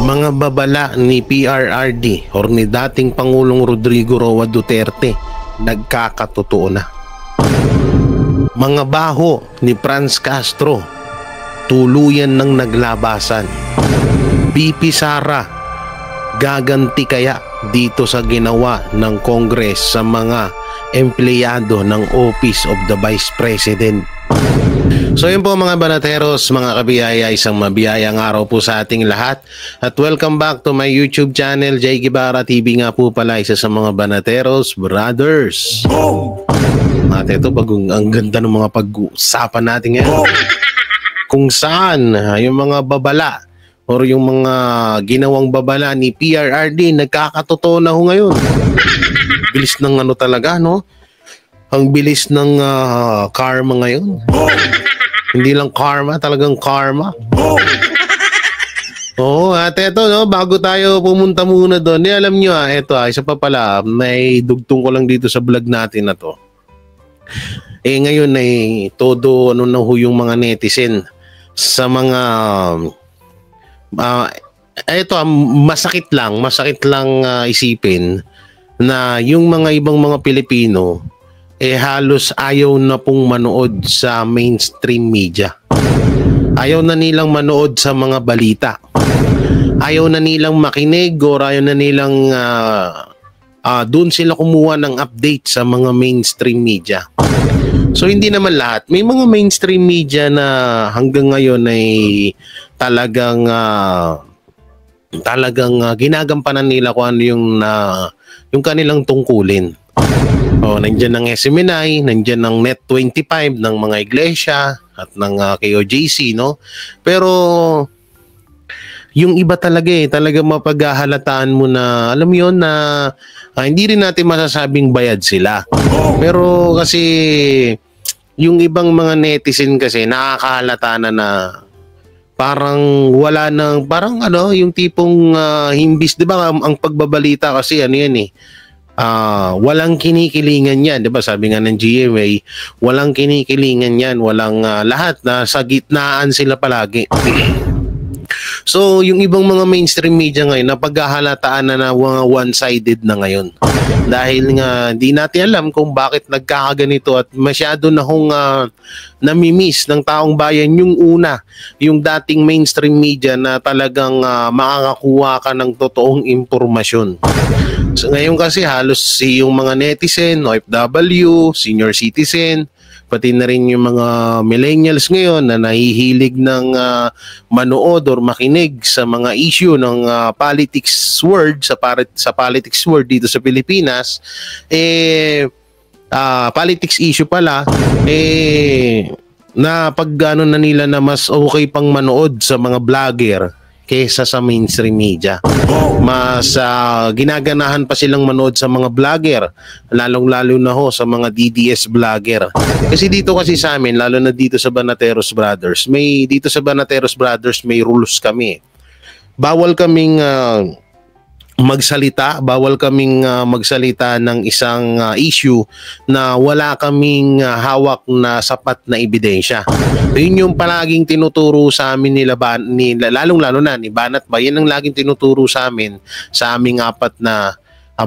Mga babala ni PRRD or ni dating Pangulong Rodrigo Roa Duterte nagkakatotoo na. Mga baho ni Franz Castro tuluyan ng naglabasan. BP Sara gaganti kaya dito sa ginawa ng Congress sa mga empleyado ng Office of the Vice President. So yun po mga banateros, mga kabiyaya, isang mabiyayang araw po sa ating lahat at welcome back to my YouTube channel, Jay Guevara TV nga po pala, isa sa mga banateros brothers. At ito, ang ganda ng mga pag-uusapan natin ngayon, kung saan yung mga babala or yung mga ginawang babala ni PRRD nagkakatotoo na ho ngayon. Bilis ng ano talaga, no? Ang bilis ng karma ngayon. Hindi lang karma, talagang karma. Oo, at eto, no, bago tayo pumunta muna doon, alam nyo, eto, isa pa pala, may dugtong ko lang dito sa vlog natin na to. Ngayon ay todo, ano na ho yung mga netizen sa mga, eto, masakit lang isipin na yung mga ibang mga Pilipino, halos ayaw na pong manood sa mainstream media. Ayaw na nilang manood sa mga balita. Ayaw na nilang makinig or ayaw na nilang doon sila kumuha ng update sa mga mainstream media. So hindi naman lahat. May mga mainstream media na hanggang ngayon ay talagang ginagampanan nila kung ano yung kanilang tungkulin. Nandiyan ang SMNI, nandiyan ang Net25 ng mga iglesia at ng KOJC, no? Pero yung iba talaga mapaghahalataan mo na, alam mo yun, na hindi rin natin masasabing bayad sila. Pero kasi yung ibang mga netizen kasi nakakahalata na parang wala nang, parang ano, yung tipong himbis, di ba ang pagbabalita kasi ano yan eh, walang kinikilingan yan, 'di ba? Sabi nga ng GMA, walang kinikilingan yan, walang lahat na sa gitnaan sila palagi. So, yung ibang mga mainstream media ngayon, napaghahalataan na mga one-sided na ngayon. Dahil nga, di natin alam kung bakit nagkakaganito at masyado na hong namimiss ng taong bayan yung una, yung dating mainstream media na talagang makakakuha ka ng totoong impormasyon. So, ngayon kasi halos yung mga netizen, OFW, senior citizen, pati na rin yung mga millennials ngayon na nahihilig ng manood or makinig sa mga issue ng politics world, sa politics world dito sa Pilipinas, politics issue pala, na pag-ano na nila na mas okay pang manood sa mga vlogger kesa sa mainstream media. Mas ginaganahan pa silang manood sa mga vlogger, lalong-lalo na ho sa mga DDS vlogger. Kasi dito kasi sa amin, lalo na dito sa Banateros Brothers, may rules kami. Bawal kaming magsalita ng isang issue na wala kaming hawak na sapat na ebidensya. Yun yung palaging tinuturo sa amin lalong-lalo na ni Banat ba, yan ang laging tinuturo sa amin sa aming apat na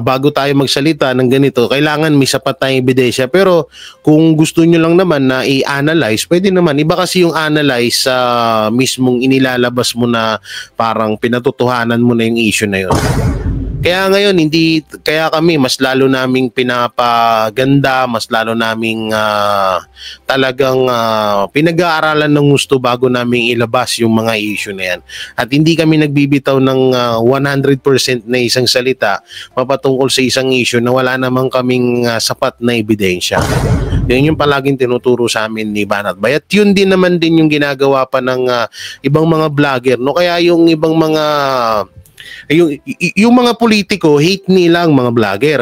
bago tayo magsalita ng ganito, kailangan may sapat na ebidensya. Pero kung gusto nyo lang naman na i-analyze, pwede naman. Iba kasi yung analyze sa mismong inilalabas mo na parang pinatotohanan mo na yung issue na yun. Kaya ngayon, kaya kami mas lalo naming pinapaganda, mas lalo naming talagang pinag-aaralan ng gusto bago naming ilabas yung mga issue na yan. At hindi kami nagbibitaw ng 100% na isang salita mapatungkol sa isang issue na wala namang kaming sapat na ebidensya. Yun yung palaging tinuturo sa amin ni Banat Bay. At yun din naman din yung ginagawa pa ng ibang mga vlogger, no? Kaya yung ibang mga yung mga politiko, hate nila ang mga vlogger.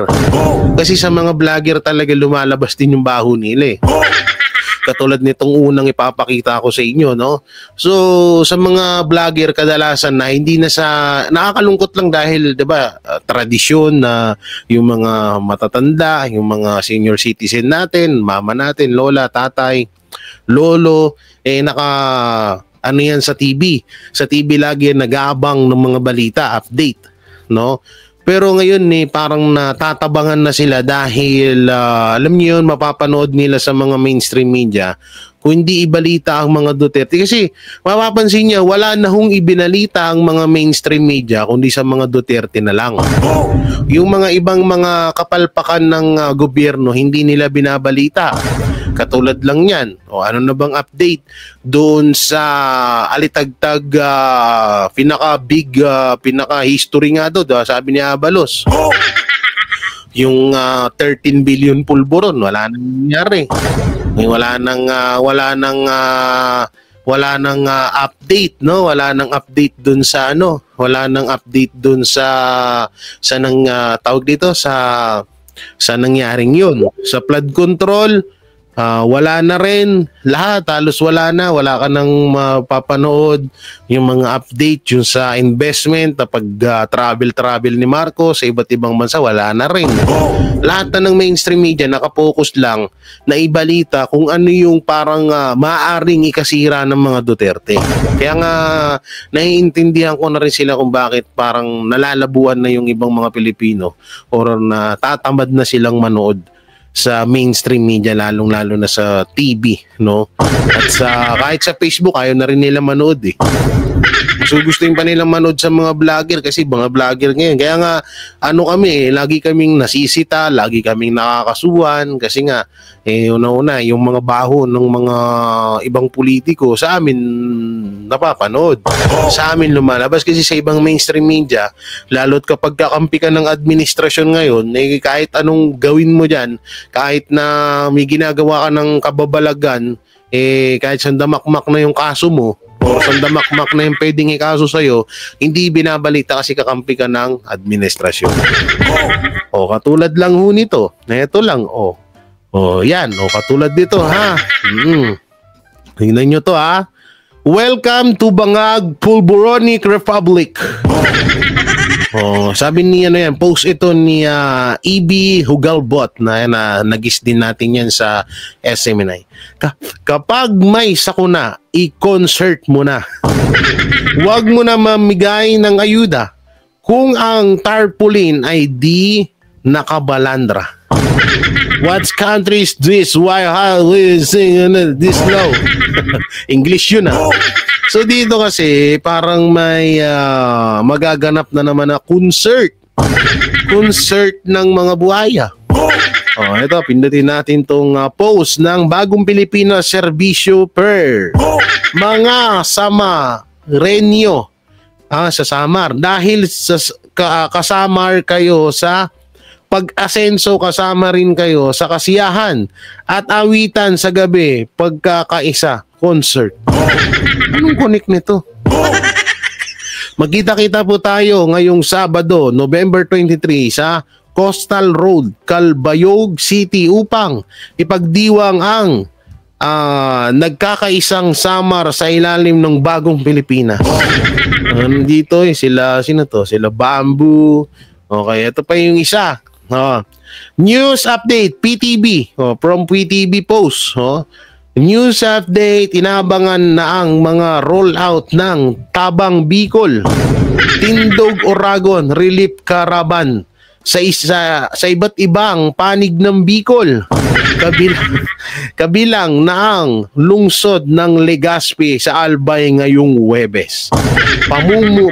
Kasi sa mga vlogger talaga lumalabas din yung baho nila eh. Katulad nitong unang ipapakita ko sa inyo, no? So, sa mga vlogger kadalasan na hindi na nakakalungkot lang dahil, 'di ba, tradisyon na yung mga matatanda, yung mga senior citizen natin, mama natin, lola, tatay, lolo, ano yan sa TV. Sa TV lagi yan nag-aabang ng mga balita, update, no? Pero ngayon parang natatabangan na sila dahil alam niyo yun, mapapanood nila sa mga mainstream media kung hindi ibalita ang mga Duterte. Kasi mapapansin niya, wala na hong ibinalita ang mga mainstream media kundi sa mga Duterte na lang. Yung mga ibang mga kapalpakan ng gobyerno, hindi nila binabalita. Katulad lang yan. O ano na bang update doon sa alitagtag pinaka-history nga doon, sabi ni Abalos. Yung 13 billion pulburon, wala nang nangyari. Wala nang update, no? Wala nang update dun sa wala nang update dun sa tawag dito sa nangyaring yun. Sa flood control, wala na rin lahat, halos wala ka nang mapapanood yung mga update yung sa investment pag travel ni Marcos sa iba't ibang bansa, wala na rin. Lahat na ng mainstream media nakapokus lang na ibalita kung ano yung parang maaaring ikasira ng mga Duterte. Kaya nga naiintindihan ko na rin sila kung bakit parang nalalabuan na yung ibang mga Pilipino or natatamad na silang manood sa mainstream media, lalong-lalo na sa TV, no? At kahit sa Facebook, ayaw na rin nila manood eh. So gusto pa nilang manood sa mga vlogger kasi mga vlogger ngayon. Kaya nga, lagi kaming nasisita, lagi kaming nakakasuhan kasi nga, una-una, yung mga baho ng mga ibang politiko sa amin napapanood. Sa amin lumalabas kasi sa ibang mainstream media, lalo't kapag kakampi ka ng administrasyon ngayon, kahit anong gawin mo dyan, kahit na may ginagawa ka ng kababalagan, kahit sandamakmak na yung kaso mo, o sandamakmak na yung pwedeng ikaso sa'yo, hindi binabalita kasi kakampi ka ng administrasyon. O katulad lang ho nito, na ito lang, yan, katulad dito, ha? Tingnan nyo to, ha? Welcome to Bangag Pulboronic Republic. Sabi ni post ito ni EB Hugalbot na nagis din natin yan sa SMNI. Kapag may sakuna, i-concert mo na. Huwag mo na mamigay ng ayuda kung ang tarpaulin ay di nakabalandra. What country is this? Why are we singing this low? English yun So dito kasi parang may magaganap na naman na concert ng mga buhaya. Ito, pindutin natin tong post ng Bagong Pilipinas Serbisyo per mga Samarenyo sa Samar. Dahil kasamar kayo sa pag-asenso, kasama rin kayo sa kasiyahan at awitan sa gabi pagkakaisa concert. Anong connect nito? Magkita-kita po tayo ngayong Sabado, November 23 sa Coastal Road, Calbayog City upang ipagdiwang ang nagkakaisang Samar sa ilalim ng Bagong Pilipinas. Dito sila Bamboo. Okay, ito pa yung isa. News update, PTB. From PTB post. News update, inabangan na ang mga rollout ng Tabang Bicol, Tindog Oragon, Relief Caravan sa iba't ibang panig ng Bicol. Kabilang na ang lungsod ng Legazpi sa Albay ngayong Huwebes.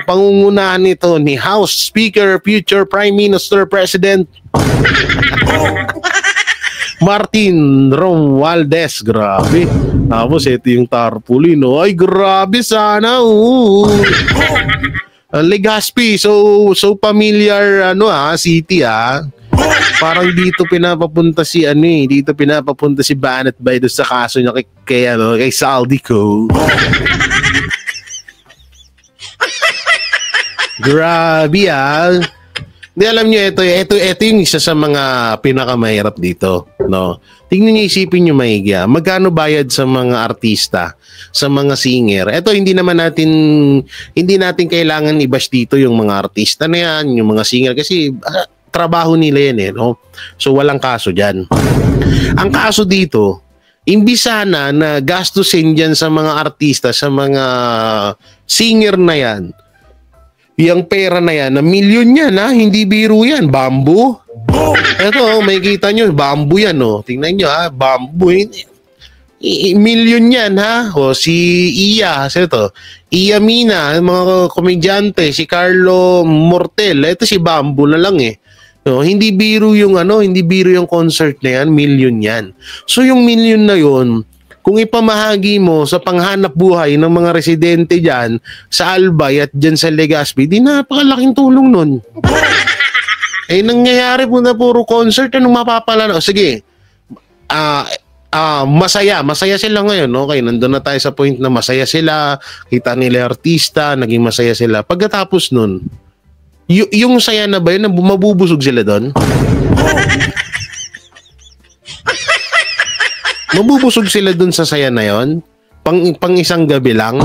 Pangungunahan nito ni House Speaker, future Prime Minister, President Martin Romualdez. Grabe. Tapos ito yung tarpaulin. Ay, grabe sana. Legazpi, so familiar city Parang dito pinapapunta si Banet Bay doon sa kaso niya kay Saldico. Grabe Hindi, alam niyo, ito yung isa sa mga pinakamahirap dito, no? Tingnan niyo, isipin niyo maigi. Magkano bayad sa mga artista, sa mga singer? Ito hindi natin kailangan i-bash dito yung mga artista na yan, yung mga singer kasi trabaho nila yan no? So walang kaso diyan. Ang kaso dito, imbis sana na gastusin dyan sa mga artista, sa mga singer na yan, yung pera na yan, na milyon yan ha, hindi biro yan, bamboo. Ito, may kita nyo, bamboo yan oh. Tingnan nyo ha, bamboo. Milyon yan ha. O si Iya, ito, Iya Mina, mga komedyante, si Carlo Mortel, ito si bamboo na lang eh. No, hindi biro yung hindi biro yung concert na yan, milyon yan. So yung milyon na yun, kung ipamahagi mo sa panghanap buhay ng mga residente dyan, sa Albay at dyan sa Legazpi, di napakalaking tulong nun. Nangyayari po na puro concert, anong mapapala? O sige, masaya sila ngayon, okay, nandun na tayo sa point na masaya sila, kita nila artista, naging masaya sila. Pagkatapos nun, yung saya na ba yun, mabubusog sila doon? Mabubusog sila dun sa saya na yon, pang isang gabi lang.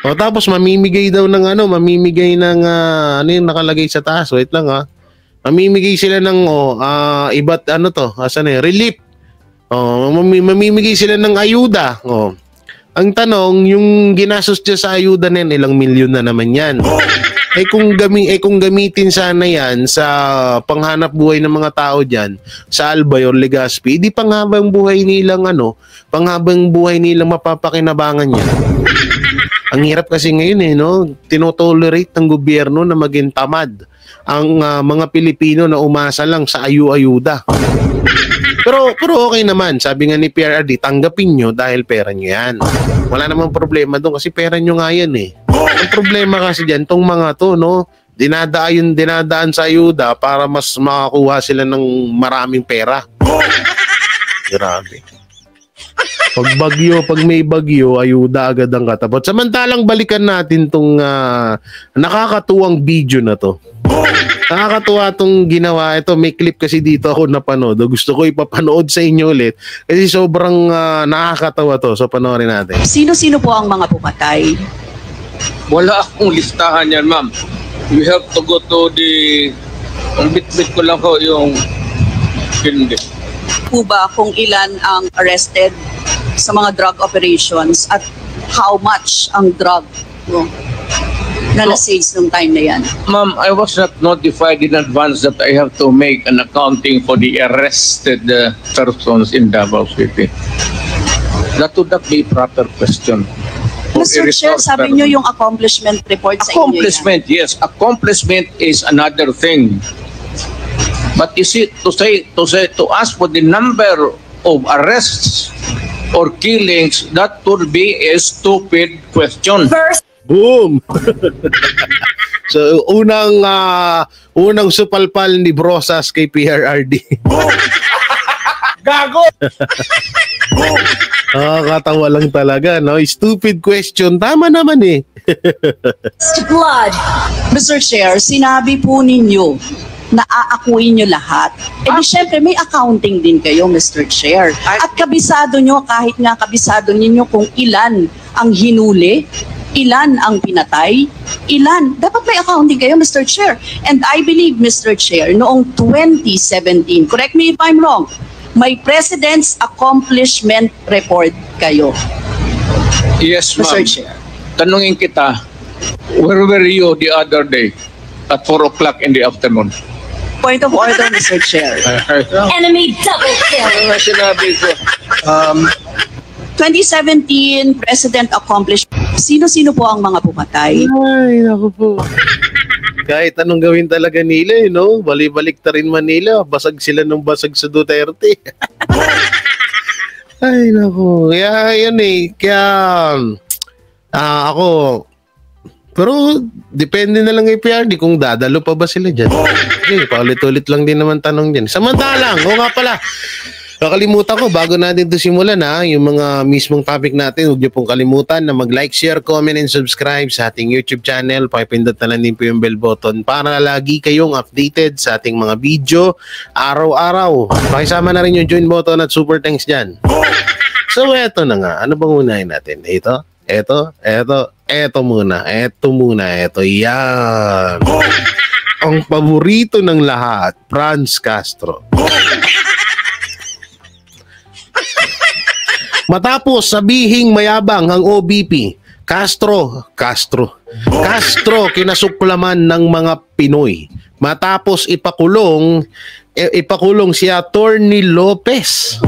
O tapos mamimigay daw ng mamimigay ng ano yung nakalagay sa taas, wait lang ha. Mamimigay sila ng iba't relief. Mamimigay sila ng ayuda. Ang tanong, yung ginastos dyan sa ayuda na yan, ilang milyon na naman yan. Kung gamitin sana yan sa panghanap buhay ng mga tao dyan, sa Albay or Legazpi, di panghabang buhay nilang mapapakinabangan yan. Ang hirap kasi ngayon tinotolerate ng gobyerno na maging tamad ang mga Pilipino na umasa lang sa ayuda. Pero okay naman, sabi nga ni PRRD, tanggapin nyo dahil pera nyo yan. Wala namang problema doon kasi pera nyo nga yan eh. Ang problema kasi dyan, tong mga to, dinadaan sa ayuda para mas makakuha sila ng maraming pera. Grabe. Pag may bagyo, ayuda agad ang katapot. Samantalang balikan natin tong nakakatuwang video na to. Nakakatuwa tong ginawa. Ito, may clip kasi dito ako napanood. Gusto ko ipapanood sa inyo ulit kasi sobrang nakakatawa to. So panoorin natin. Sino-sino po ang mga pumatay? Wala akong listahan yan, ma'am. We have to go to the... Ang bit-bit ko lang ko yung... Hindi. Po ba kung ilan ang arrested sa mga drug operations at how much ang drug na na-seize nung time na yan? Ma'am, I was not notified in advance that I have to make an accounting for the arrested persons in Davao City. That would not be a proper question. Mr. Chair, sabi nyo yung accomplishment report sa inyo yan. Accomplishment, yes. Accomplishment is another thing. But is it to ask for the number of arrests or killings, that would be a stupid question. Boom! So, unang supalpal ni Brosas kay PRRD. Gago! Katawa lang talaga, no? Stupid question. Tama naman eh. Blood. Mr. Chair, sinabi po ninyo na aakuin nyo lahat. E di syempre may accounting din kayo, Mr. Chair. At kabisado nyo, kahit nga kabisado ninyo kung ilan ang hinuli, ilan ang pinatay, ilan. Dapat may accounting kayo, Mr. Chair. And I believe, Mr. Chair, noong 2017, correct me if I'm wrong, may President's Accomplishment Report kayo. Yes, Mr. ma'am. Chair. Tanungin kita, where were you the other day at 4 o'clock in the afternoon? Point of order, Mr. Chair. Enemy double kill. Ano nga sinabi ko? 2017, President accomplished. Sino-sino po ang mga pumatay? Ay, naku po. Kahit anong gawin talaga nila, no? Bali-balik ta rin Manila. Basag sila ng basag sa Duterte. Ay, naku. Kaya, yan eh. Kaya, ako, pero, depende na lang kay PRD kung dadalo pa ba sila dyan. Okay, paulit-ulit lang din naman tanong dyan. Samantalang, nga pala, kakalimutan ko, bago natin ito simulan yung mga mismong topic natin, huwag niyo pong kalimutan na mag-like, share, comment, and subscribe sa ating YouTube channel. Pakipindot na lang din po yung bell button para lagi kayong updated sa ating mga video araw-araw. Pakisama na rin yung join button at super thanks dyan. So, eto na nga. Ano bang unahin natin? Ito muna. Yan. Ang paborito ng lahat, Franz Castro. Matapos sabihing mayabang ang OBP, Castro kinasuklaman ng mga Pinoy. Matapos ipakulong si Attorney Lopez.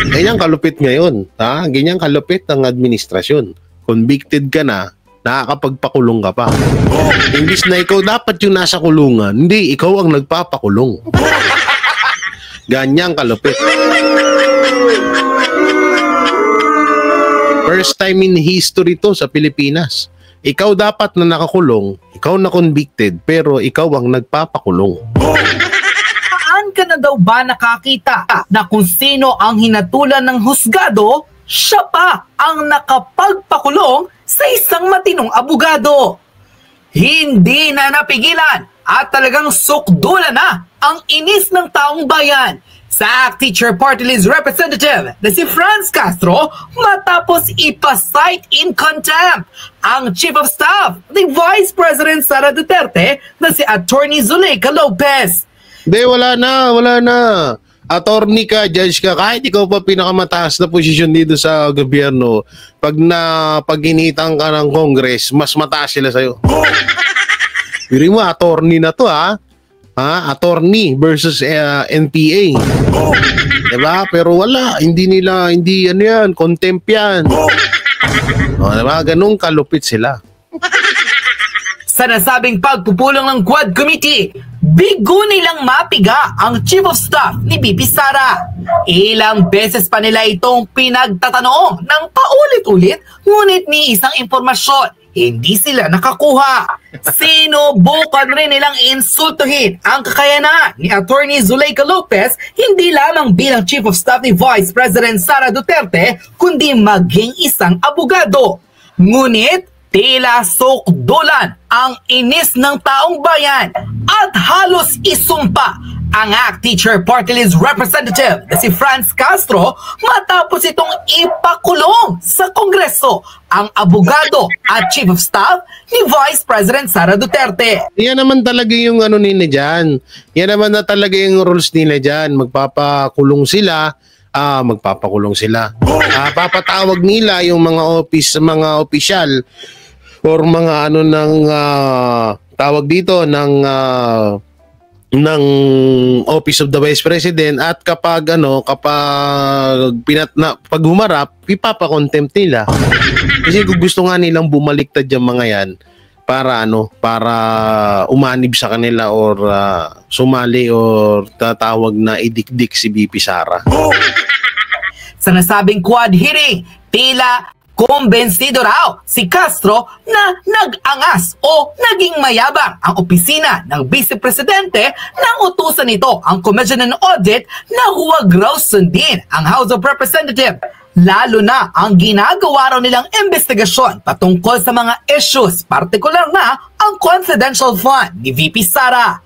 Ganyan kalupit ngayon. Ha? Ganyan kalupit ang administrasyon. Convicted ka na, nakakapagpakulong ka pa. Imbis na ikaw dapat yung nasa kulungan, hindi, ikaw ang nagpapakulong. Ganyan kalupit. First time in history to sa Pilipinas. Ikaw dapat na nakakulong, ikaw na convicted, pero ikaw ang nagpapakulong. Saan ka na daw ba nakakita na kung sino ang hinatulan ng husgado, siya pa ang nakapagpakulong sa isang matinong abogado? Hindi na napigilan at talagang sukdulan na ang inis ng taong bayan sa ACT Teacher Party List Representative na si Franz Castro matapos ipasight in contempt ang Chief of Staff ni Vice President Sara Duterte na si Attorney Zuleika Lopez. Hindi, wala na. Attorney ka, judge ka, kahit ikaw pa pinakamataas na posisyon dito sa gobyerno, pag ginitang ka ng Congress, mas mataas sila sa'yo. Biri mo, attorney na to attorney versus NPA. Diba? Pero wala, hindi ano yan, contempt yan. Diba? Ganun kalupit sila. Sa nasabing pagpupulong ng Quad Committee, bigo nilang mapiga ang Chief of Staff ni BP Sara. Ilang beses pa nila itong pinagtatanong ng paulit-ulit, ngunit ni isang impormasyon, hindi sila nakakuha. Sinubukan rin nilang insultuhin ang kakayanan ni Attorney Zuleika Lopez, hindi lamang bilang Chief of Staff ni Vice President Sara Duterte, kundi maging isang abogado. Ngunit, tila sukdulan ang inis ng taong bayan at halos isumpa ang ACT Teacher Party List Representative na si Franz Castro matapos itong ipakulong sa Kongreso ang abogado at Chief of Staff ni Vice President Sara Duterte. Yan naman talaga yung ano nila dyan. Yan naman na talaga yung rules nila dyan. Magpapakulong sila. Papatawag nila yung mga opisyal or mga ano ng tawag dito ng Office of the Vice President, at kapag pag humarap, ipapakontempt nila. Kasi gusto nga nilang bumaliktad yung mga yan para umanib sa kanila or sumali or tatawag na idikdik si BP Sara. Sa nasabing quad hearing, tila kumbensido raw si Castro na nag-angas o naging mayabang ang opisina ng Vice Presidente nang utusan nito ang Commission on Audit na huwag raw sundin ang House of Representatives, lalo na ang ginagawa raw nilang investigasyon patungkol sa mga issues, partikular na ang confidential fund ni VP Sara.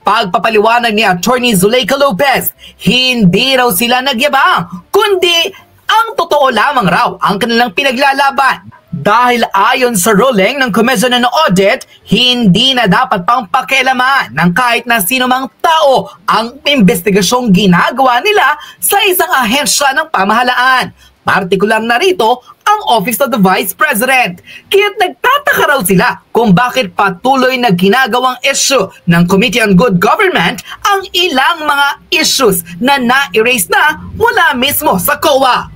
Pagpapaliwanag ni Attorney Zuleika Lopez, hindi raw sila nagyabang, kundi ang totoo lamang raw ang kanilang pinaglalaban. Dahil ayon sa ruling ng Commission on Audit, hindi na dapat pang pakialaman ng kahit na sino mang tao ang investigasyong ginagawa nila sa isang ahensya ng pamahalaan. Partikular na rito ang Office of the Vice President. Kaya't nagtataka raw sila kung bakit patuloy na ginagawang issue ng Committee on Good Government ang ilang mga issues na na-erase na mula mismo sa COA.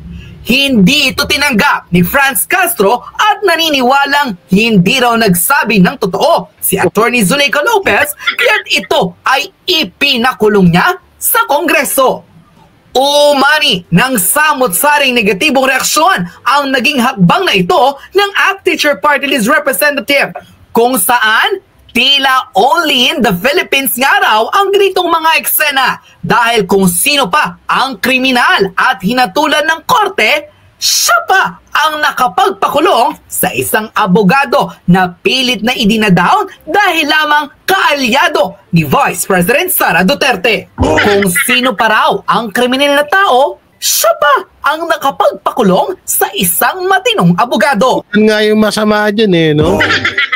Hindi ito tinanggap ni Franz Castro at naniniwalang hindi raw nagsabi ng totoo si Attorney Zuleika Lopez, kaya't ito ay ipinakulong niya sa Kongreso. Umani ng samot-saring negatibong reaksyon ang naging hakbang na ito ng ACT Teacher Party List Representative, kung saan tila only in the Philippines nga raw ang ganitong mga eksena, dahil kung sino pa ang kriminal at hinatulan ng korte, siya pa ang nakapagpakulong sa isang abogado na pilit na idinadown dahil lamang kaalyado ni Vice President Sara Duterte. Kung sino pa raw ang kriminal na tao, siya pa ang nakapagpakulong sa isang matinong abogado. Yan nga yung masama dyan no?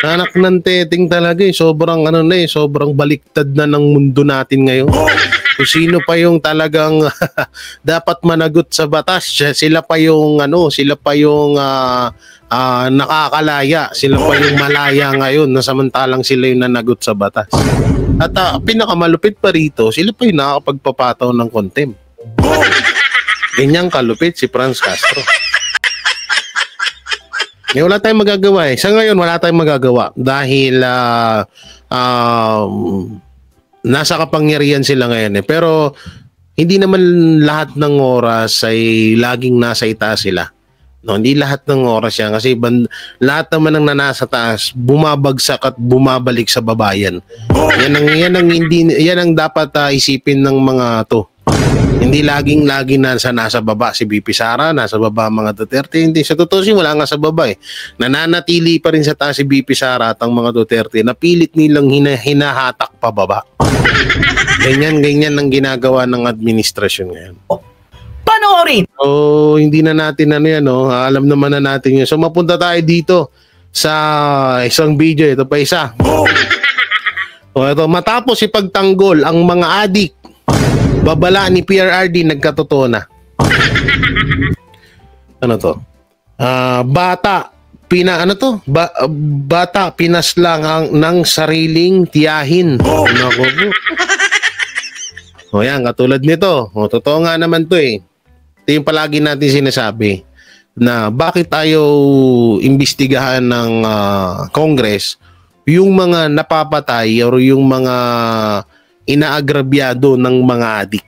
Anak ng teteng talaga sobrang sobrang baliktad na ng mundo natin ngayon. Kung sino pa yung talagang dapat managot sa batas, sila pa yung nakakalaya, sila pa yung malaya ngayon na samantalang sila yung nanagot sa batas. At pinakamalupit pa rito, sila pa yung nakakapagpapataw ng contempt. Ganyang kalupit si Franz Castro. Wala tayong magagawa eh. Sa ngayon, wala tayong magagawa dahil nasa kapangyarihan sila ngayon eh. Pero hindi naman lahat ng oras ay laging nasa itaas sila. No, hindi lahat ng oras yan kasi lahat naman ng nasa taas bumabagsak at bumabalik sa babayan. Yan ang dapat isipin ng mga to. Hindi laging nasa baba si BP Sara, nasa baba mga Duterte. Hindi, sa totoo wala nga sa baba eh. Nananatili pa rin sa taas si BP Sara at ang mga Duterte na pilit nilang hinahatak pababa. Ganyan ang ginagawa ng administrasyon ngayon. Panoorin! Hindi na natin alam naman na natin yun. So mapunta tayo dito sa isang video. Ito pa isa. Ito, matapos ipagtanggol ang mga adik, babala ni PRRD nagkatotoo na. Ano to? Bata pinaslang ng sariling tiyahin. Nako po. Yan, katulad nito. Totoo nga naman to eh. Ito yung palagi natin sinasabi na bakit tayo imbestigahan ng Congress yung mga napapatay or yung mga inaagrabyado ng mga adik.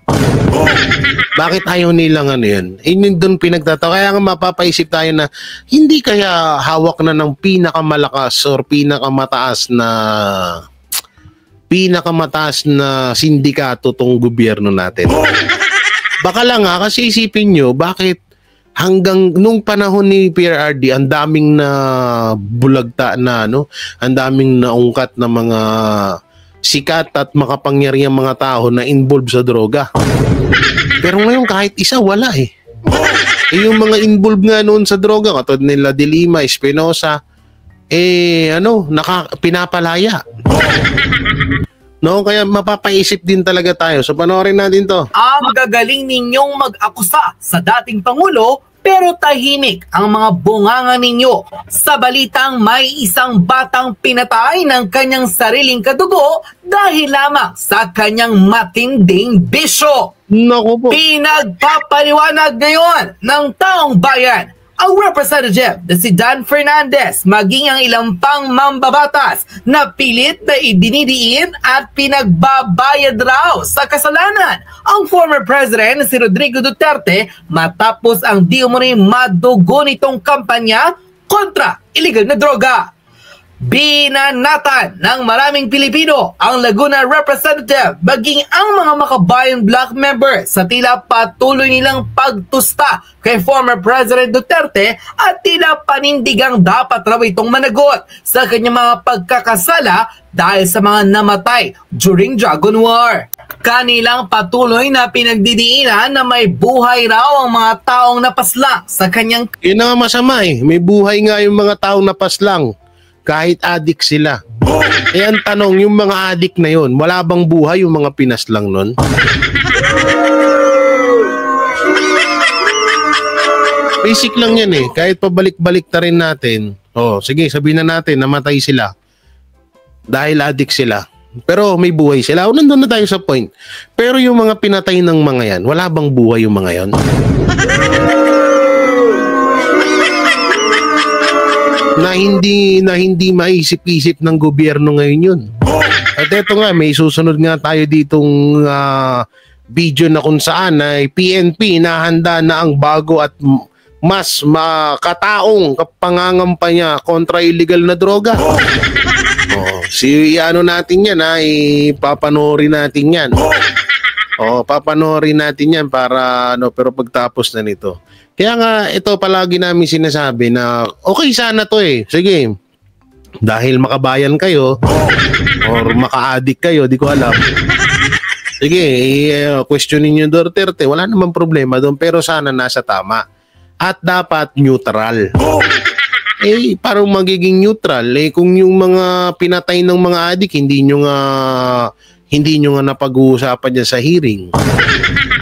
Bakit ayaw nilang yun? Yun doon pinagtatawa. Kaya nga mapapaisip tayo na hindi kaya hawak na ng pinakamalakas or pinakamataas na sindikato tong gobyerno natin. Baka lang kasi isipin nyo, bakit hanggang nung panahon ni PRRD ang daming na bulagta na ang daming naungkat na mga sikat at makapangyarihang mga tao na involved sa droga. Pero ngayon kahit isa wala eh. Yung mga involved nga noon sa droga, katulad nila De Lima, Espinosa, pinapalaya. No, kaya mapapaisip din talaga tayo. So panoorin natin to. Magagaling ninyong mag-akusa sa dating Pangulo pero tahimik ang mga bunganga ninyo sa balitang may isang batang pinatay ng kanyang sariling kadugo dahil lamang sa kanyang matinding bisyo. Naku po. Pinagpapaliwanag ngayon ng taong bayan ang representative na si Dan Fernandez maging ang ilang pang mambabatas na pilit na idinidiin at pinagbabayad raw sa kasalanan ang former president na si Rodrigo Duterte matapos ang di umano'y madugo nitong kampanya kontra illegal na droga. Binanatan ng maraming Pilipino ang Laguna representative maging ang mga Makabayan Bloc members sa tila patuloy nilang pagtusta kay former President Duterte at tila panindigang dapat raw itong managot sa kanyang mga pagkakasala dahil sa mga namatay during Dragon War. Kanilang patuloy na pinagdidiinan na may buhay raw ang mga taong napaslang sa kanyang... Yun na nga masama eh. May buhay nga yung mga taong napaslang. Kahit adik sila. Eh ang tanong, yung mga adik na yun, wala bang buhay yung mga pinaslang nun? Basic lang yan eh. Kahit pabalik-balik na rin natin, sige, sabihin na natin, namatay sila. Dahil adik sila. Pero may buhay sila. Nandun na tayo sa point. Pero yung mga pinatay ng mga yan, wala bang buhay yung mga yan? na hindi maisip-isip ng gobyerno ngayon yun. At eto nga, may susunod nga tayo ditong video na kung saan ay PNP nahanda na ang bago at mas makataong pangangampanya kontra illegal na droga. Natin yan ipapanoorin natin yan. Papanoorin natin yan para pero pagtapos na nito. Kaya nga ito palagi namin sinasabi na okay sana to eh. Sige. Dahil makabayan kayo or maka-addict kayo, di ko alam. Sige, questionin niyo Duterte, wala namang problema doon pero sana nasa tama. At dapat neutral. Parang magiging neutral kung yung mga pinatay ng mga addict hindi hindi nyo nga napag-uusapan dyan sa hearing.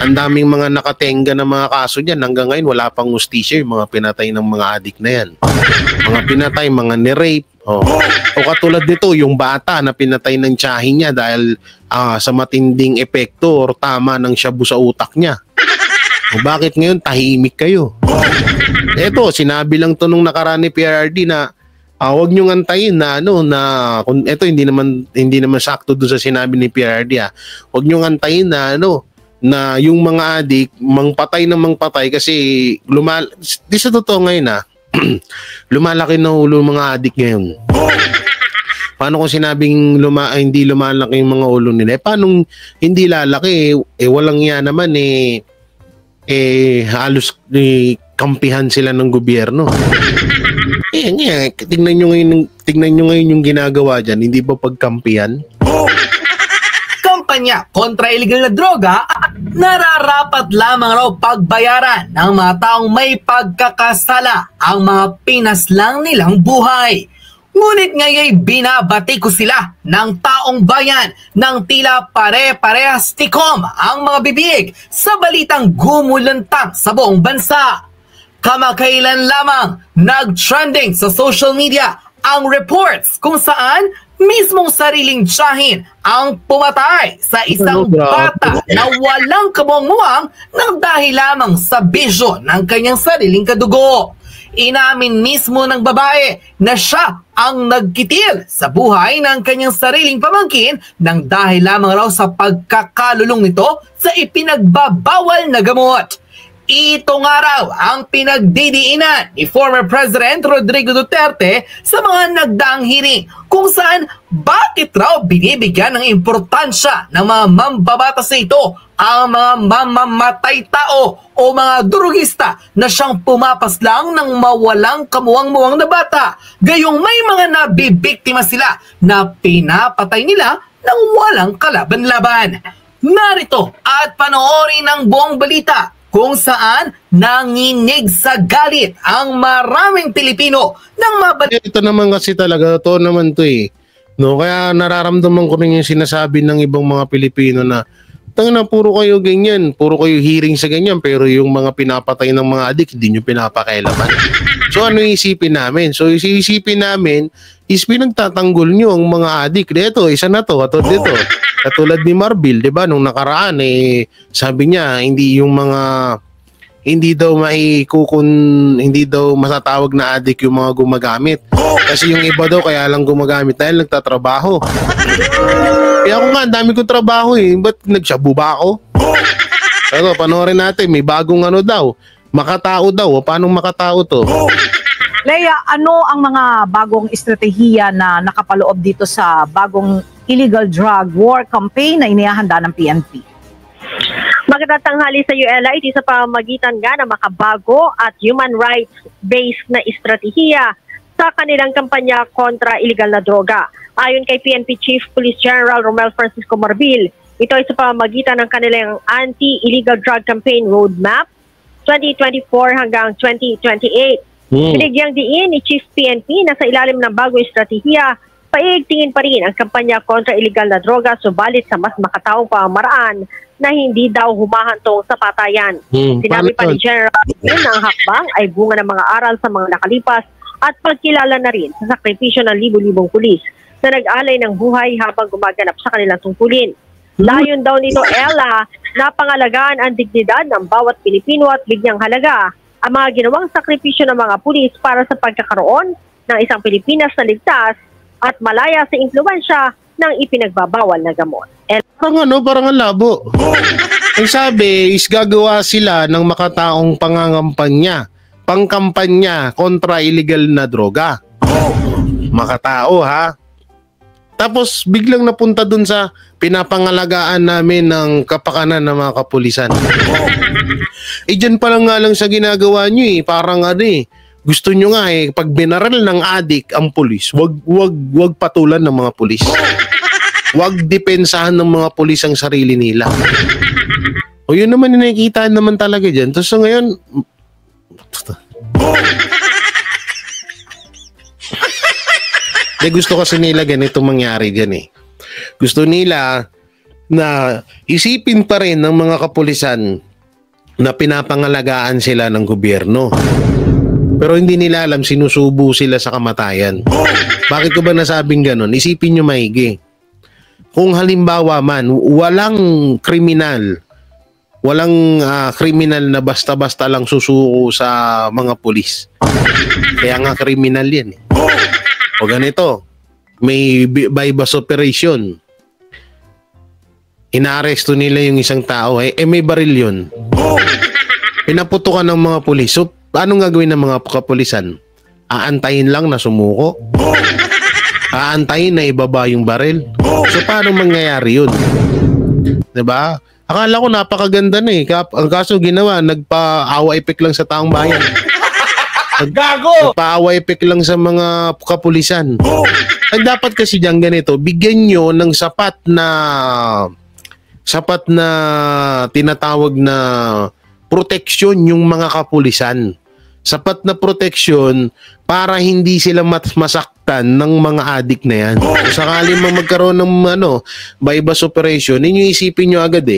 Ang daming mga nakatenga na mga kaso dyan. Hanggang ngayon, wala pang hustisya yung mga pinatay ng mga adik na yan. Mga pinatay, mga ni-rape. O katulad nito, yung bata na pinatay ng tiyahin niya dahil sa matinding epekto or tama ng shabu sa utak niya. O bakit ngayon tahimik kayo? Eto, sinabi lang to nung nakaraan ni PRRD na huwag nyo antayin na ito hindi naman sakto doon sa sinabi ni PRRD. Huwag nyo antayin na yung mga adik mangpatay kasi di sa totoo ngayon lumalaki na ulo ng mga adik ngayon. Paano kung sinabing hindi lumalaki yung mga ulo nila? Paano hindi lalaki? Walang yan naman halos kampihan sila ng gobyerno. Tingnan nyo ngayon yung ginagawa dyan, hindi ba pagkampihan? Kampanya kontra illegal na droga, nararapat lamang raw pagbayaran ng mga taong may pagkakasala ang mga pinaslang nilang buhay. Ngunit ngayon binabati ko sila ng taong bayan ng tila pare-parehas tikom ang mga bibig sa balitang gumulantang sa buong bansa. Kamakailan lamang nag-trending sa social media ang reports kung saan mismong sariling tiyahin ang pumatay sa isang bata na walang kamuang-muang nang dahil lamang sa bisyo ng kanyang sariling kadugo. Inamin mismo ng babae na siya ang nagkitil sa buhay ng kanyang sariling pamangkin nang dahil lamang raw sa pagkakalulong nito sa ipinagbabawal na gamot. Ito nga raw ang pinagdidiinan ni former President Rodrigo Duterte sa mga nagdaang hearing kung saan bakit raw binibigyan ng importansya ng mga mambabatas na ito ang mga mamamatay tao o mga durugista na siyang pumapaslang ng mawalang kamuwang-muwang na bata, gayong may mga nabibiktima sila na pinapatay nila ng walang kalaban-laban. Narito at panoorin ang buong balita kung saan nanginig sa galit ang maraming Pilipino nang mabalik. Ito naman kasi talaga, to naman to No, kaya nararamdaman ko rin yung sinasabi ng ibang mga Pilipino na puro kayo ganyan, puro kayo hearing sa ganyan, pero yung mga pinapatay ng mga adik, hindi nyo pinapakailaman. So ano yung isipin namin? So yung isipin namin is pinagtatanggol nyo ang mga adik. Dito, isa na to, katulad ni Marbil, di ba? Nung nakaraan, sabi niya, hindi daw matatawag na adik yung mga gumagamit. Kasi yung iba daw kaya lang gumagamit dahil nagtatrabaho. Kaya ako nga, ang dami kong trabaho Ba't nagshabu ba ako? Pero panoorin natin, may bagong daw. Makatao daw. Paano makatao to? Leia, ano ang mga bagong estratehiya na nakapaloob dito sa bagong illegal drug war campaign na inihahanda ng PNP? Magandang tanghali sa ULA, ito sa pamamagitan nga ng makabago at human rights-based na estratehiya sa kanilang kampanya kontra illegal na droga. Ayon kay PNP Chief Police General Romel Francisco Marbil, ito ay sa pamamagitan ng kanilang anti-illegal drug campaign roadmap 2024 hanggang 2028. Binigyang diin ni Chief PNP na sa ilalim ng bagong estratehiya, paigtingin pa rin ang kampanya kontra illegal na droga subalit sa mas makataong pamamaraan na hindi daw humahantong sa patayan. Sinabi pa ni General na ang hakbang ay bunga ng mga aral sa mga nakalipas at pagkilala na rin sa sakripisyo ng libu-libong pulis na nag-alay ng buhay habang gumaganap sa kanilang tungkulin. Layon daw nito, Ella, na pangalagaan ang dignidad ng bawat Pilipino at bigyang halaga ang mga ginawang sakripisyo ng mga pulis para sa pagkakaroon ng isang Pilipinas na ligtas at malaya sa impluwensya ng ipinagbabawal na gamot. Parang ang labo. Ang sabi is gagawa sila ng makataong pangkampanya kontra illegal na droga. Makatao Tapos biglang napunta dun sa pinapangalagaan namin ng kapakanan ng mga kapulisan. Dyan pa lang nga lang sa ginagawa nyo parang gusto nyo nga pag binaral ng adik ang pulis, wag patulan ng mga pulis. Wag depensahan ng mga pulis ang sarili nila. O yun naman nakikita naman talaga dyan. Tapos ngayon, gusto kasi nila ganito mangyari dyan Gusto nila na isipin pa rin ng mga kapulisan na pinapangalagaan sila ng gobyerno. Pero hindi nila alam, sinusubo sila sa kamatayan. Bakit ko ba nasabing ganon? Isipin nyo maigi. Kung halimbawa man, walang kriminal na basta-basta lang susuko sa mga pulis. Kaya nga kriminal yan. O ganito, may bypass operation. Inaaresto nila yung isang tao, may baril yun. Pinaputukan ng mga pulis. So, anong gagawin ng mga kapulisan? Aantayin lang na sumuko? Aantayin na ibaba yung baril? So, paano mangyayari yun? Diba? Akala ko napakaganda na eh. Ang kaso ginawa, nagpa-awa-epek lang sa taong bayan. Nagpa-awa-epek lang sa mga kapulisan. Ang dapat kasi diyan ganito, bigyan nyo ng sapat na tinatawag na proteksyon yung mga kapulisan. Sapat na proteksyon para hindi sila masaktan ng mga adik na yan. Kung sakali magkaroon ng bypass operation, ninyo isipin nyo agad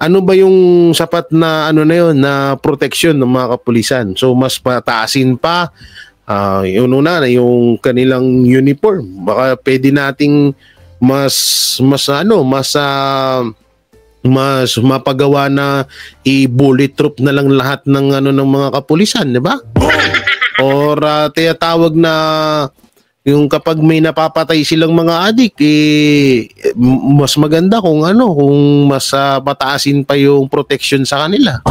ano ba yung sapat na na proteksyon ng mga kapulisan. So mas pataasin pa yung kanilang uniform. Baka pwede nating mas mapagawa na i-bulletproof na lang lahat ng ng mga kapulisan, di ba? Or tiyatawag na yung kapag may napapatay silang mga adik, mas maganda kung mas pataasin pa yung protection sa kanila.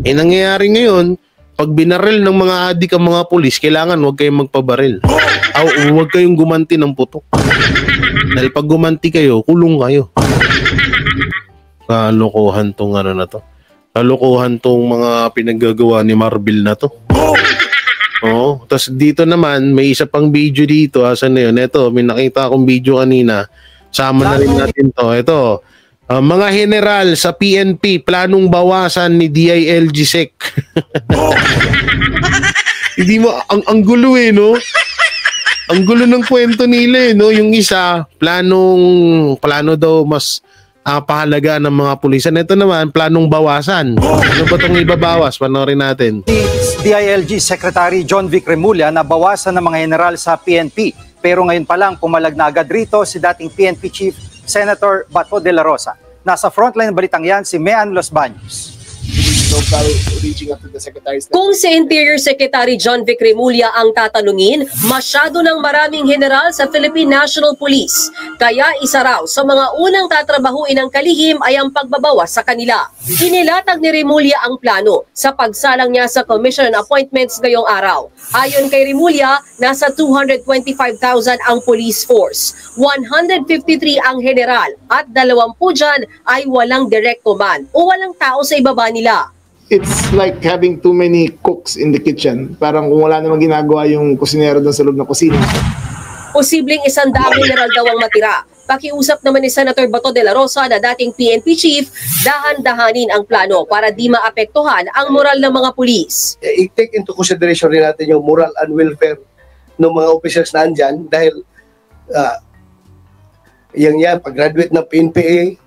Nangyayari ngayon, pag binaril ng mga adik ang mga pulis, kailangan huwag kayong magpabaril. Huwag kayong gumanti ng putok. Dahil pag gumanti kayo, kulong kayo. Kalokohan tong na to. Kalokohan tong mga pinaggagawa ni Marvel na to. Tapos dito naman, may isa pang video dito. Asan na yun? Ito, may nakita akong video kanina. Sama na rin natin to. Ito, mga general sa PNP, planong bawasan ni DILG-SEC. Hindi mo, ang gulo no? Ang gulo ng kwento nila no? Yung isa, plano daw mas pahalaga ng mga pulisan. Ito naman, planong bawasan. Ano ba itong ibabawas? Panoorin natin. DILG Secretary John Vic Remulla na bawasan ng mga general sa PNP. Pero ngayon pa lang, pumalag na agad rito si dating PNP Chief Senator Bato de la Rosa. Nasa frontline balitang yan si Mean Los Baños. Kung si Interior Secretary John Vic Remulla ang tatanungin, masyado ng maraming general sa Philippine National Police. Kaya isa raw sa mga unang tatrabahuin ng kalihim ay ang pagbabawas sa kanila. Inilatag ni Remulla ang plano sa pagsalang niya sa Commission on Appointments ngayong araw. Ayon kay Remulla, nasa 225,000 ang police force, 153 ang general at 20 dyan ay walang direct command o walang tao sa ibaba nila. It's like having too many cooks in the kitchen. Parang kung wala namang ginagawa yung kusinero doon sa loob ng kusina. Posibleng 100 general daw ang matira. Pakiusap naman ni Senator Bato de la Rosa na dating PNP chief, dahan-dahanin ang plano para di maapektuhan ang moral ng mga pulis. I-take into consideration rin natin yung moral and welfare ng mga officers na andyan dahil pag-graduate ng PNPA,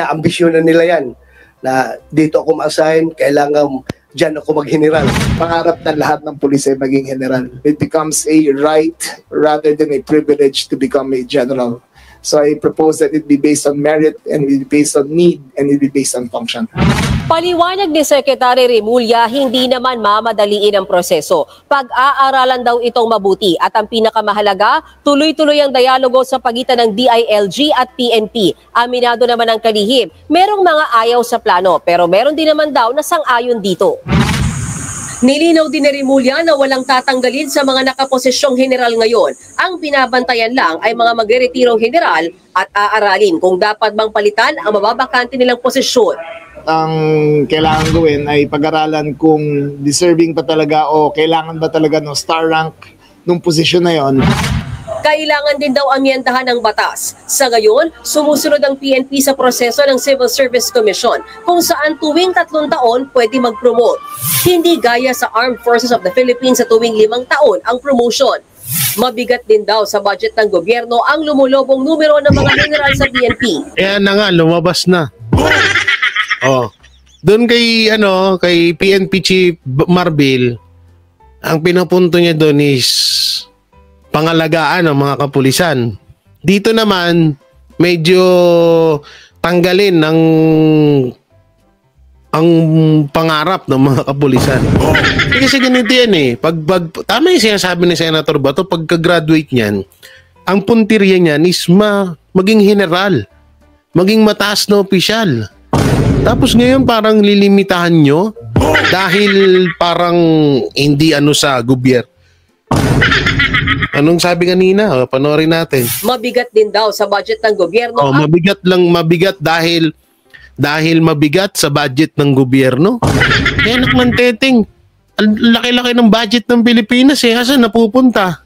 ambisyon na nila yan. Na dito ako ma-assign, kailangan dyan ako mag-general. Pangarap na lahat ng pulis ay maging general. It becomes a right rather than a privilege to become a general. So I propose that it be based on merit and it be based on need and it be based on function. Paliwanag ni Secretary Remulla, hindi naman mamadaliin ang proseso. Pag-aaralan daw itong mabuti at ang pinakamahalaga, tuloy-tuloy ang dialogo sa pagitan ng DILG at PNP. Aminado naman ang kalihim. Merong mga ayaw sa plano pero meron din naman daw na sang-ayon dito. Nilinaw din ni Remulla na walang tatanggalin sa mga nakaposisyong general ngayon. Ang binabantayan lang ay mga magreretirong general at aaralin kung dapat bang palitan ang mababakante nilang posisyon. Ang kailangan gawin ay pag-aralan kung deserving pa talaga o kailangan ba talaga ng star rank nung posisyon na yon. Kailangan din daw amyendahan ang batas. Sa ngayon, sumusunod ang PNP sa proseso ng Civil Service Commission kung saan tuwing 3 taon pwede mag-promote. Hindi gaya sa Armed Forces of the Philippines sa tuwing 5 taon ang promotion. Mabigat din daw sa budget ng gobyerno ang lumulobong numero ng mga general sa PNP. Kaya na nga, lumabas na. Oh. Doon kay PNP Chief Marbil, ang pinapunto niya doon is pangalagaan ng mga kapulisan. Dito naman, medyo tanggalin ang pangarap ng mga kapulisan. Kasi ganito yan eh. Tama yung sinasabi ni Senator Bato, pagka-graduate niyan, ang puntirya niyan is maging general, maging mataas na opisyal. Tapos ngayon parang lilimitahan nyo dahil parang hindi sa gobyerno. Anong sabi kanina? Panoorin natin. Mabigat din daw sa budget ng gobyerno. Mabigat dahil mabigat sa budget ng gobyerno. Kaya ng teteng, ang laki-laki ng budget ng Pilipinas Saan napupunta?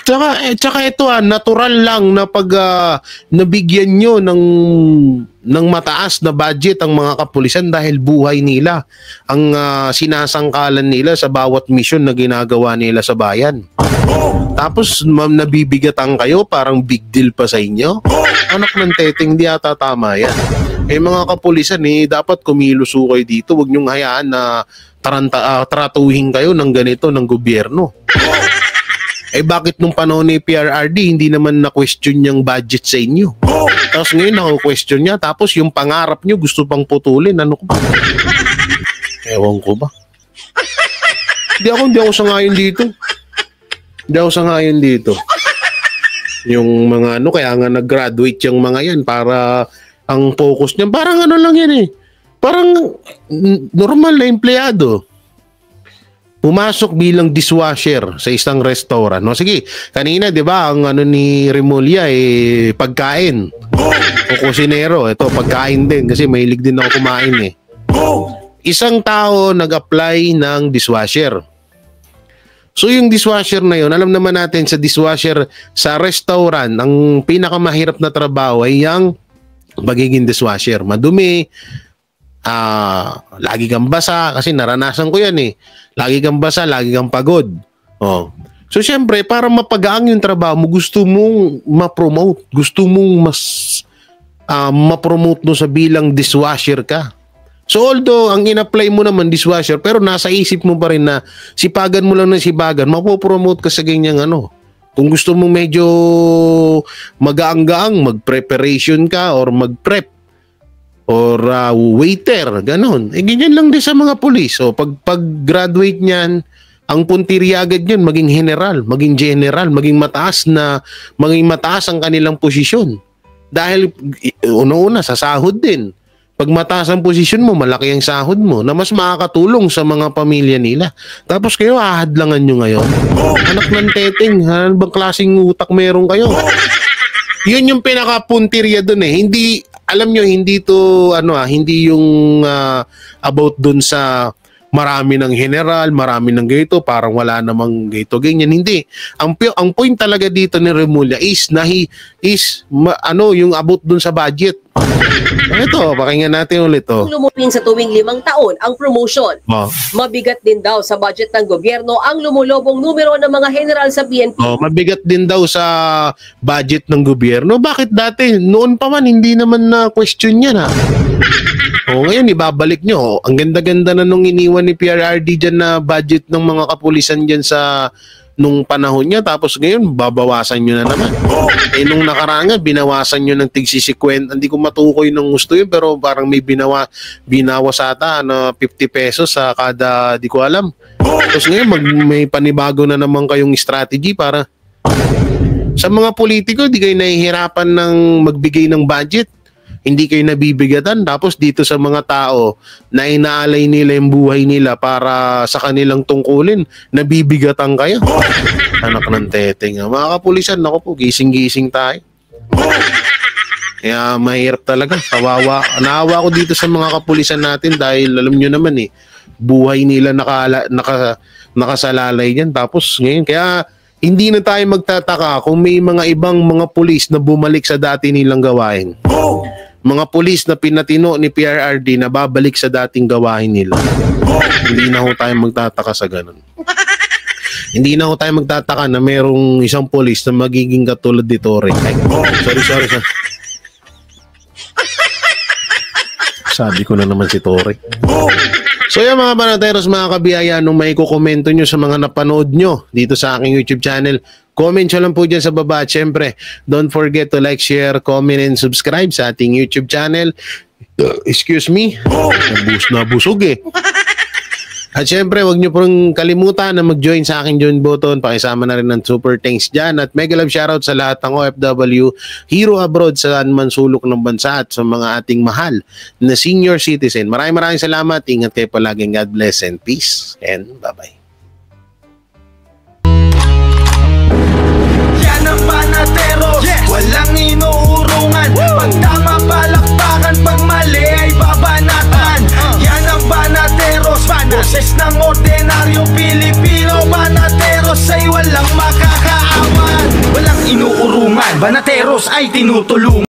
Tsaka ito natural lang na pag nabigyan nyo ng mataas na budget ang mga kapulisan dahil buhay nila ang sinasangkalan nila sa bawat misyon na ginagawa nila sa bayan. Tapos nabibigatan kayo, parang big deal pa sa inyo. Anak ng teteng, di ata tama yan. Mga kapulisan dapat kumiluso kayo dito. Huwag nyong hayaan na tratuhin kayo ng ganito ng gobyerno. Bakit nung panahon ni PRRD hindi naman na-question yung budget sa inyo? Tapos ngayon na-question niya, tapos yung pangarap nyo gusto pang putulin. Ano ko ba? Ewan ko ba? Hindi ako sangayon dito. Yung mga kaya nga nag-graduate yung mga yan para ang focus niya, parang lang yan Parang normal na empleyado. Pumasok bilang dishwasher sa isang restaurant. Sige, kanina 'di ba ang ni Remulla pagkain. O kusinero, ito pagkain din kasi mahilig din ako kumain Isang tao nag-apply ng dishwasher. So yung dishwasher na yun, alam naman natin sa dishwasher sa restaurant, ang pinakamahirap na trabaho ay yung magiging dishwasher. Madumi, lagi kang basa kasi naranasan ko yan Lagi kang basa, lagi kang pagod. So syempre, para mapagaang yung trabaho mo, gusto mong ma-promote. Gusto mong ma-promote sa bilang dishwasher ka. So although ang in-apply mo naman dishwasher, pero nasa isip mo pa rin na sipagan mo lang ng sipagan, mapopromote ka sa ganyang Kung gusto mong medyo magaang-gaang, mag-preparation ka or mag-prep or waiter, ganon. Ganyan lang din sa mga pulis. So pag-graduate niyan, ang puntirya agad yun, maging general, maging mataas ang kanilang posisyon. Dahil una-una sa sahod din. Pag mataas ang posisyon mo, malaki ang sahod mo na mas makakatulong sa mga pamilya nila. Tapos kayo, ahadlangan nyo ngayon. Anak ng teteng, ano bang klaseng utak meron kayo? Yun yung pinaka-puntirya dun Hindi, alam nyo, hindi to, hindi yung about dun sa marami ng general, marami ng ganito, parang wala namang ganito, ganyan. Hindi. Ang point talaga dito ni Remulla is yung about dun sa budget. Ito, pakinggan natin ulit to. Lumupin sa tuwing 5 taon ang promotion. Mabigat din daw sa budget ng gobyerno ang lumulobong numero ng mga general sa PNP. Mabigat din daw sa budget ng gobyerno. Bakit dati? Noon pa man, hindi naman na question yan ngayon, ibabalik nyo. Ang ganda-ganda na nung iniwan ni PRRD dyan na budget ng mga kapulisan dyan sa nung panahon niya, tapos ngayon babawasan nyo na naman. Nung nakaraan, binawasan nyo ng tig-50. Hindi ko matukoy ng gusto yun, pero parang may binawas ata na 50 pesos sa kada, di ko alam. Tapos ngayon may panibago na naman kayong strategy para sa mga politiko, di kayo nahihirapan ng magbigay ng budget. Hindi kayo nabibigatan, tapos dito sa mga tao na inaalay nila yung buhay nila para sa kanilang tungkulin, nabibigatan kayo. Anak ng teteng. Mga kapulisan, naku po, gising-gising tayo. Kaya mahirap talaga. Naawa ko dito sa mga kapulisan natin dahil alam nyo naman buhay nila nakasalalay dyan. Tapos ngayon, kaya hindi na tayo magtataka kung may mga ibang mga pulis na bumalik sa dati nilang gawain. Mga pulis na pinatino ni PRRD na babalik sa dating gawain nila. Hindi na ho tayo magtataka sa ganun. Hindi na tayo magtataka na merong isang polis na magiging katulad ni Torre. Ay, sorry. Sabi ko na naman si Torre. So yan mga banateros, mga kabiyaya, nung may kukomento nyo sa mga napanood nyo dito sa aking YouTube channel, comment nyo lang po dyan sa baba. At syempre, don't forget to like, share, comment, and subscribe sa ating YouTube channel. Excuse me, nabusog eh. At syempre, huwag nyo pong kalimutan na mag-join sa aking join button. Pakisama na rin ng super thanks dyan. At mega love shoutout sa lahat ng OFW, hero abroad sa man sulok ng bansa at sa mga ating mahal na senior citizen. Maraming salamat. Ingat kayo palaging. God bless and peace. And bye-bye. Yan ang Banatero, walang inuurungan. Pag tama palakpakan, pag mali ay babanatan. Yan ang Banateros, boses ng ordinaryong Pilipino. Banateros ay walang makakaawan, walang inuurungan. Banateros ay tinutulungan.